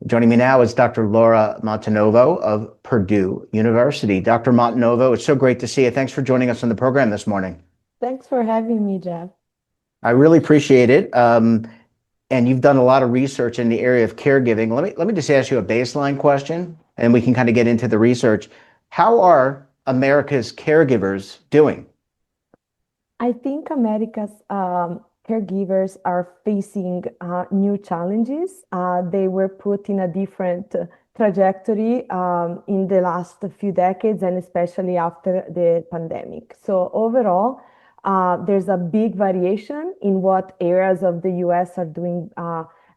Joining me now is Dr. Laura Montenovo of Purdue University. Dr. Montenovo, it's so great to see you. Thanks for joining us on the program this morning. Thanks for having me, Jeff. I really appreciate it. And you've done a lot of research in the area of caregiving. Let me just ask you a baseline question, and we can kind of get into the research. How are America's caregivers doing? I think America's caregivers are facing new challenges. They were put in a different trajectory in the last few decades, and especially after the pandemic. So overall, there's a big variation in what areas of the US are doing,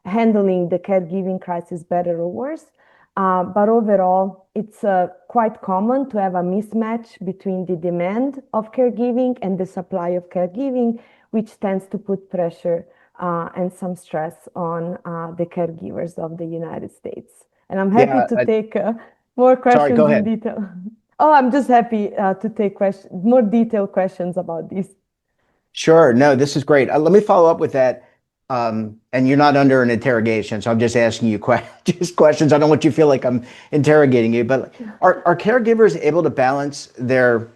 handling the caregiving crisis better or worse. But overall, it's quite common to have a mismatch between the demand of caregiving and the supply of caregiving, which tends to put pressure and some stress on the caregivers of the United States. And I'm happy Yeah, to take more sorry, go questions in ahead. detail. Oh, I'm just happy to take more detailed questions about this. Sure. No, this is great. Let me follow up with that. And you're not under an interrogation, so I'm just asking you just questions. I don't want you to feel like I'm interrogating you, but are caregivers able to balance their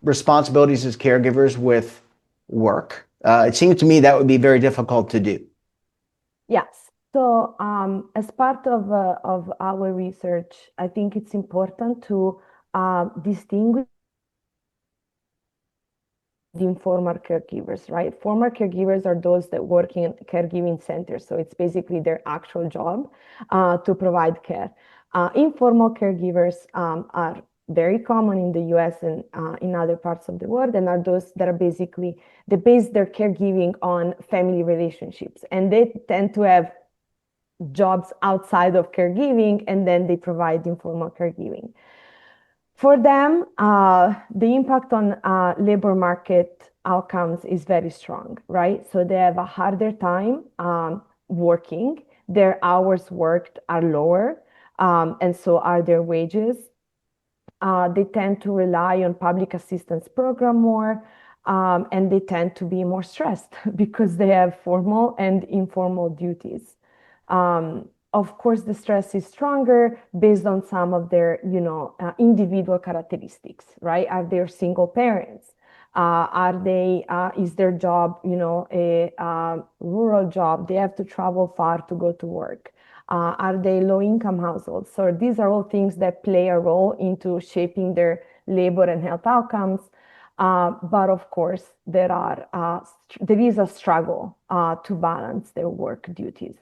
responsibilities as caregivers with work? It seems to me that would be very difficult to do. Yes. So, as part of our research, I think it's important to distinguish the informal caregivers, right? Formal caregivers are those that work in caregiving centers. So it's basically their actual job to provide care. Informal caregivers are very common in the US and in other parts of the world, and are those that are basically, they base their caregiving on family relationships. And they tend to have jobs outside of caregiving, and then they provide informal caregiving. For them, the impact on labor market outcomes is very strong, right? So they have a harder time working. Their hours worked are lower, and so are their wages. They tend to rely on public assistance program more, and they tend to be more stressed because they have formal and informal duties. Of course, the stress is stronger based on some of their, individual characteristics, right? Are they single parents? Is their job, a rural job? They have to travel far to go to work. Are they low-income households? So these are all things that play a role into shaping their labor and health outcomes. But of course, there is a struggle to balance their work duties.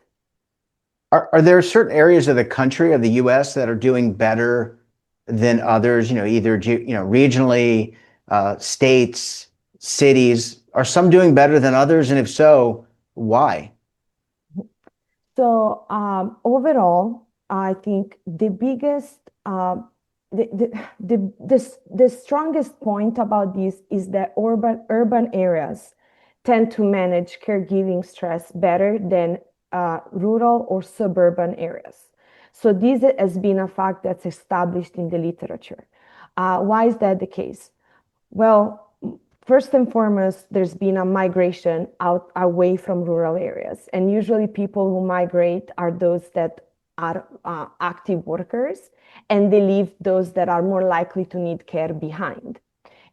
Are there certain areas of the country of the U.S. that are doing better than others? Either regionally, states, cities. Are some doing better than others, and if so, why? So overall, I think the biggest, the strongest point about this is that urban areas tend to manage caregiving stress better than rural or suburban areas. So this has been a fact that's established in the literature. Why is that the case? Well, first and foremost, there's been a migration out away from rural areas. And usually people who migrate are those that are active workers, and they leave those that are more likely to need care behind.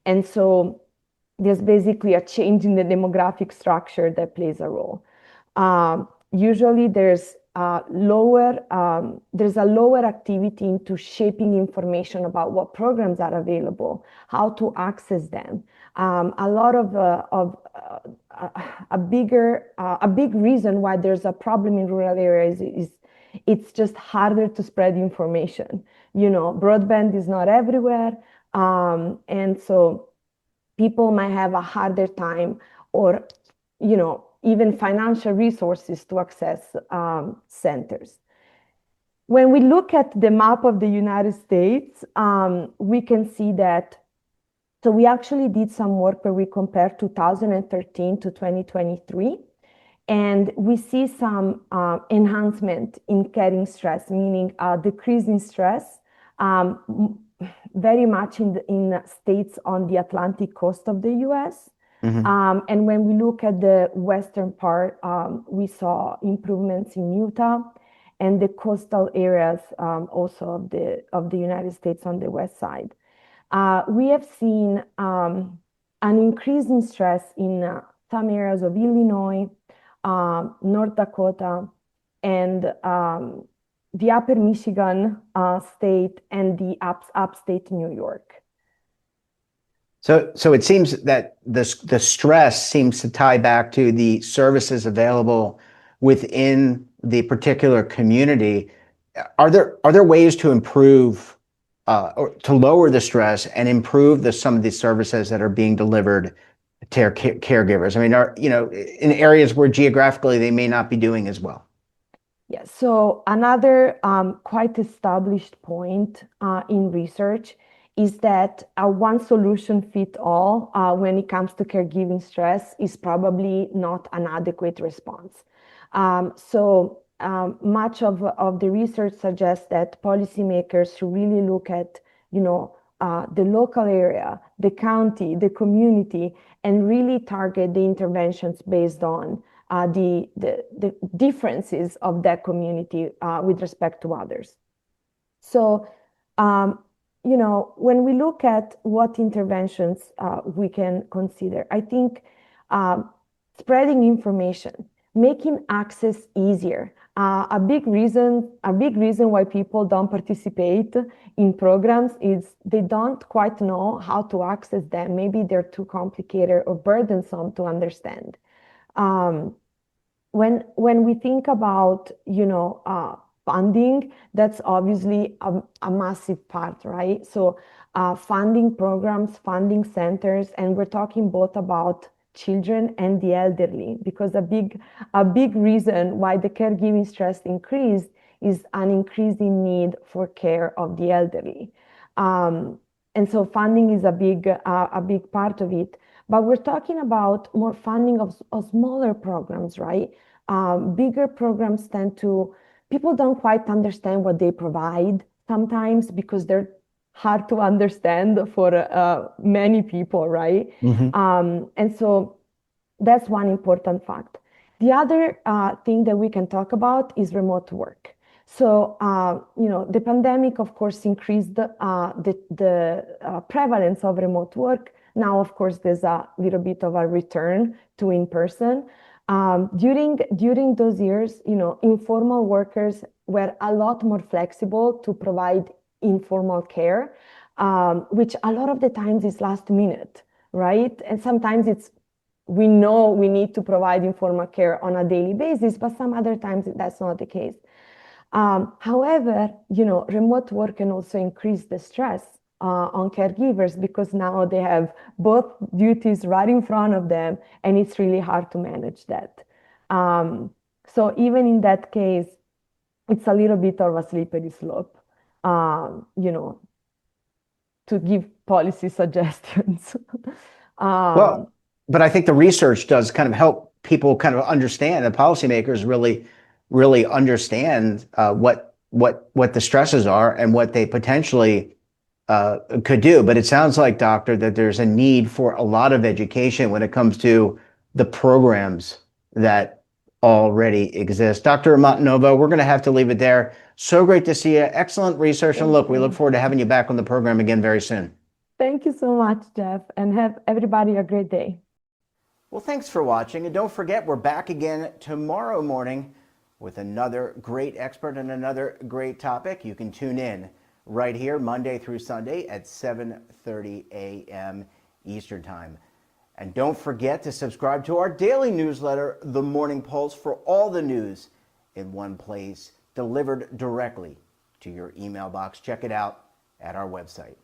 And so there's basically a change in the demographic structure that plays a role. Usually there's there's a lower activity into shaping information about what programs are available, how to access them. A lot of a big reason why there's a problem in rural areas is it's just harder to spread information. Broadband is not everywhere, and so people might have a harder time, or even financial resources to access centers. When we look at the map of the United States, we can see that. So we actually did some work where we compared 2013 to 2023, and we see some enhancement in carrying stress, meaning decrease in stress, very much in states on the Atlantic coast of the US. Hmm. And when we look at the western part, we saw improvements in Utah and the coastal areas also of the United States on the west side. We have seen an increase in stress in some areas of Illinois, North Dakota, and the upper Michigan state and the upstate New York. So it seems that the stress seems to tie back to the services available within the particular community. Are there ways to improve or to lower the stress and improve some of the services that are being delivered to caregivers? I mean, in areas where geographically they may not be doing as well? Yeah, so another quite established point in research is that one solution fit all when it comes to caregiving stress is probably not an adequate response. Much of the research suggests that policymakers should really look at, the local area, the county, the community, and really target the interventions based on the differences of that community with respect to others. So, when we look at what interventions we can consider, I think spreading information, making access easier. A big reason why people don't participate in programs is they don't quite know how to access them. Maybe they're too complicated or burdensome to understand. When we think about, funding, that's obviously a massive part, right? So funding programs, funding centers, and we're talking both about children and the elderly, because a big reason why the caregiving stress increased is an increasing need for care of the elderly. And so funding is a big part of it. But we're talking about more funding of smaller programs, right? Bigger programs people don't quite understand what they provide sometimes because they're hard to understand for many people, right? And so that's one important fact. The other thing that we can talk about is remote work. So, the pandemic, of course, increased the prevalence of remote work. Now, of course, there's a little bit of a return to in-person. During those years, informal workers were a lot more flexible to provide informal care, which a lot of the times is last minute, right? And sometimes we know we need to provide informal care on a daily basis, but some other times that's not the case. However, remote work can also increase the stress on caregivers because now they have both duties right in front of them, and it's really hard to manage that. So even in that case, it's a little bit of a slippery slope, to give policy suggestions. Well, but I think the research does kind of help people kind of understand, and policymakers really understand what the stresses are and what they potentially could do. But it sounds like, doctor, that there's a need for a lot of education when it comes to the programs that already exist. Dr. Montenovo, we're going to have to leave it there. So great to see you. Excellent research. And look, we look forward to having you back on the program again very soon. Thank you so much, Jeff, and have everybody a great day. Well, thanks for watching. And don't forget, we're back again tomorrow morning with another great expert and another great topic. You can tune in right here Monday through Sunday at 7:30 a.m. Eastern Time. And don't forget to subscribe to our daily newsletter, The Morning Pulse, for all the news in one place, delivered directly to your email box. Check it out at our website.